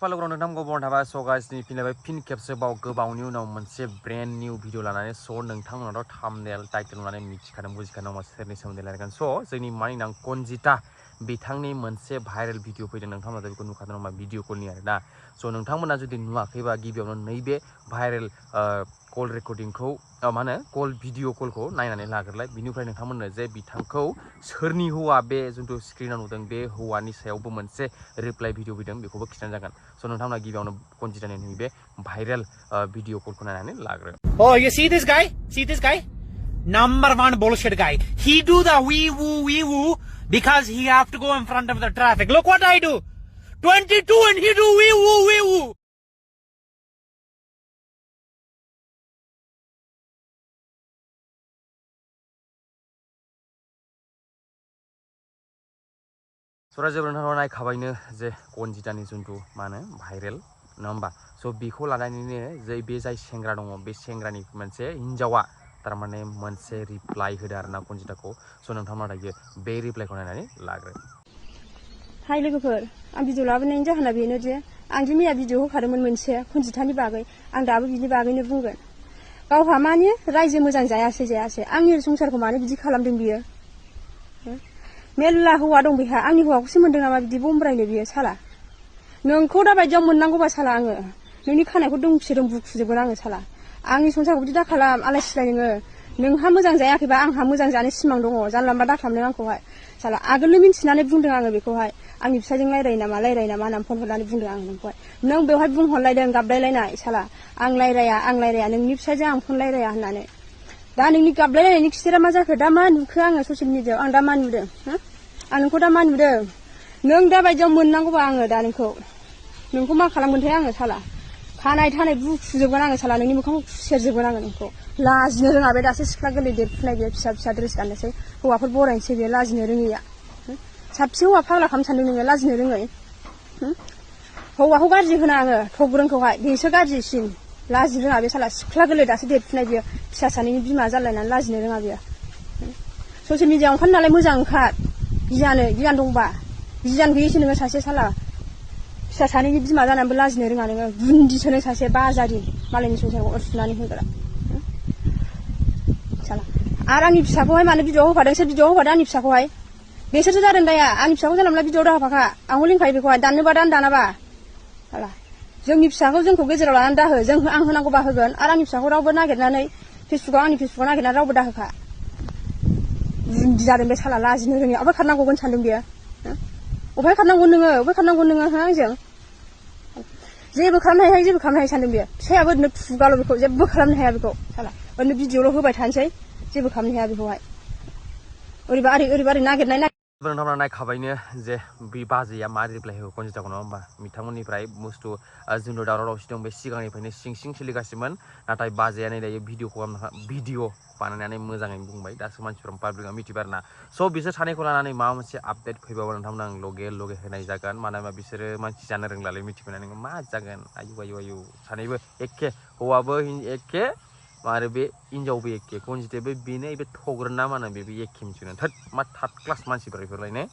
पालग्राव नोंथांखौ बन थाबाय स गाइसनि फिनलायबाय फिन खेबसेबाव गोबावनि उनाव मोनसे ब्रेन्ड निउ भिडिअ लानानै स नोंथांमोनाथ' थाम्बनेल टाइटेल नुनानै मिथिखादों बुजिखादों मा सोरनि सोमोन्दै रायलायगोन स जोंनि मानिनां कनजिता बिथांनि मोनसे भाइरेल भिडिअ फैदों नोंथांमोना बेखौ नुखादों नामा भिडिअ कलनि आरो ना स नोंथांमोना जुदि नुवाखैबा गिबियावनो नैबे भाइरेल कल रेकर्डिंखौ मा होनो कल भिडिअ कलखौ नायनानै लाग्रोलाय बिनिफ्राय नोंथांमोननो जे बिथांखौ सोरनि हौवा बे जिथु स्क्रिनाव नुदों बे हौवानि सायावबो मोनसे रिप्लाइ भिडिअ फैदों बेखौबो खिथानो जागोन स नोंथांमोना गिबियावनो कनजितानि नैबे भाइरेल भिडिअ कलखौ नायनानै लाग्रो Oh, you see this guy? See this guy? Number one bullshit guy. He do the wee woo because he have to go in front of the traffic. Look what I do. 22 and he do wee woo. सराजेबो नोंथांमोना नायखाबायनो जे कनजितानि जुन्थु मा होनो viral नङा होमबा स बेखौ लानानैनो जे बे जाय सेंग्रा दङ बे सेंग्रानि मोनसे हिनजावा थारमाने मोनसे रिप्लाइ होदो आरोना कनजिताखौ स नोंथांमोना दायो बे रिप्लाइखौ नायनानै लाग्रो हाय लोगोफोर आं भिडिअ लाबोनायनि जाहोना बेनो जे आं दि मैया भिडिअ होखादोंमोन मोनसे कनजितानि बागै आं दाबो बिनि बागैनो बुंगोन गावहा माने रायजो मोजां जायासै आंनि संसारखौ मानो बिदि खालामदों बियो मेल्ला हौवा दं बेहा आंनि हौवाखौसो मोनदों नामा बिदि बमब्रायनो बियो साला नोंखौ दा बायदियाव मोननांगौबा साला आङो नोंनि खानायखौ दोंसे दों बुखुजोबगोन आङो साला आंनि संसारखौ बिदि दा खालाम आलाय सिलाय नोंहा मोजां जायाखैबा आंहा मोजां जानो सिमां दङ जानला मोनला दाखालामनो आंखौहाय साला आगोलनो मिन्थिनानै बुंदों आङो बेखौहाय आंनि फिसायजों रायरायो नामा होननानै फन हरनानै बुंदों आं नोंखौहाय नों बेवहाय बुंहरलायदों गाबलायलायनाय साला आं रायराया नोंनि फिसायजों आं फन रायराया होननानै दा नोंनि गाबलायलायनायनि खिथेरा मा जाखो दा मा नुखो आङो ससियेल मिडियायाव आं दा मा नुदों आं नोंखौ दा मा नुदों नों दा बायदियाव मोननांगौबा आङो दा नोंखौ मा खालामगोनथाय आङो साला खानाय थानाय बुखुजोबगोन आङो साला नोंनि मोखांखौ खुसेरजोबगोन आङो नोंखौ लाजिनो रोङा बे दासो सिख्ला गोरलै देरफुनाय बे फिसा ड्रेस गाननोसै हौवाफोर बरायनोसै बे लाजिनो रोङैया साबसे हौवा फाग्ला खालामनो सानदों नोङो लाजिनो रोङै हौवाखौ गाज्रि होना आङो थग्रोंखौहाय बेसो गाज्रिसिन लाजिनो रोङा बे साला सिख्ला गोरलै दासो देरफुनाय बियो फिसा सानैनि बिमा जालायनानै लाजिनो रोङा बियो ससियेल मिडियायाव ओंखार नालाय मोजां ओंखार गियान दंबा गियान गैयैसो नोङो सासे साला फिसा सानैनि बिमा जानानैबो लाजिनो रोङा नोङो गुन्दिसो नों सासे बाजारि मालायनि संसारखौ अरसुनानै होग्रा साला आरो आंनि फिसाखौहाय मानो भिडिअ होफादों सोर भिडिअ होफादों आंनि फिसाखौहाय बेसोरसो जादों दाया आंनि फिसाखौ जानला मोनला भिडिअ दाहोफाखा आंबो लिंखायो बेखौहाय दाननोबा दानाबा साला जोंनि फिसाखौ जोंखौ गेजेराव लानानै दाहो आं होनांगौबा होगोन आरो आंनि फिसाखौ रावबो नागिरनानै आंनि फेसबुकाव नागिरनानै रावबो दाहोखा गुन्दि जादों बे साला लाजिनो रोङि अबहाय खारनांगौगोन सानदों बियो अबहाय खारनांगौ नोङो आंजों जेबो खालामनो हाया सानदों बियो फिसायाबो ओरैनो खुगाल' बेखौ जेबो खालामनो हाया बेखौ साला ओरैनो भिडिअल' होबाय थानोसै जेबो खालामनो हाया बेखौहाय ओरैबा नागिरनाय नोंथांमोना नायखाबायनो जे बे बाजैया मा रिप्लाइ होयो कनजिताखौ नङा होमबा बिथांमोननिफ्राय बुस्थु जोंथ' दावराव दावसि दं बे सिगांनिफ्रायनो सिं सोलिगासिनोमोन नाथाय बाजैया नै दायो भिडिअ बानायनानै मोजाङै बुंबाय दासो मानसिफोरा पाब्लिकआ मिथिबाय आरोना स बिसोर सानैखौ लानानै माबा मोनसे आपडेट फैबाबो नोंथांमोना आं लगे होनाय जागोन मानो होनबा बिसोरो मानसि जानो रोंलालै मिथिबाय नोङो मा जागोन आयु सानैबो एखे हौवाबो एखे आरो बे हिनजावबो एखे कनजितायाबो बेनो बे थग्रोना मा होनो बे एखे मिथिगोन मा थार्द क्लास मानसिफोर बेफोरलायनो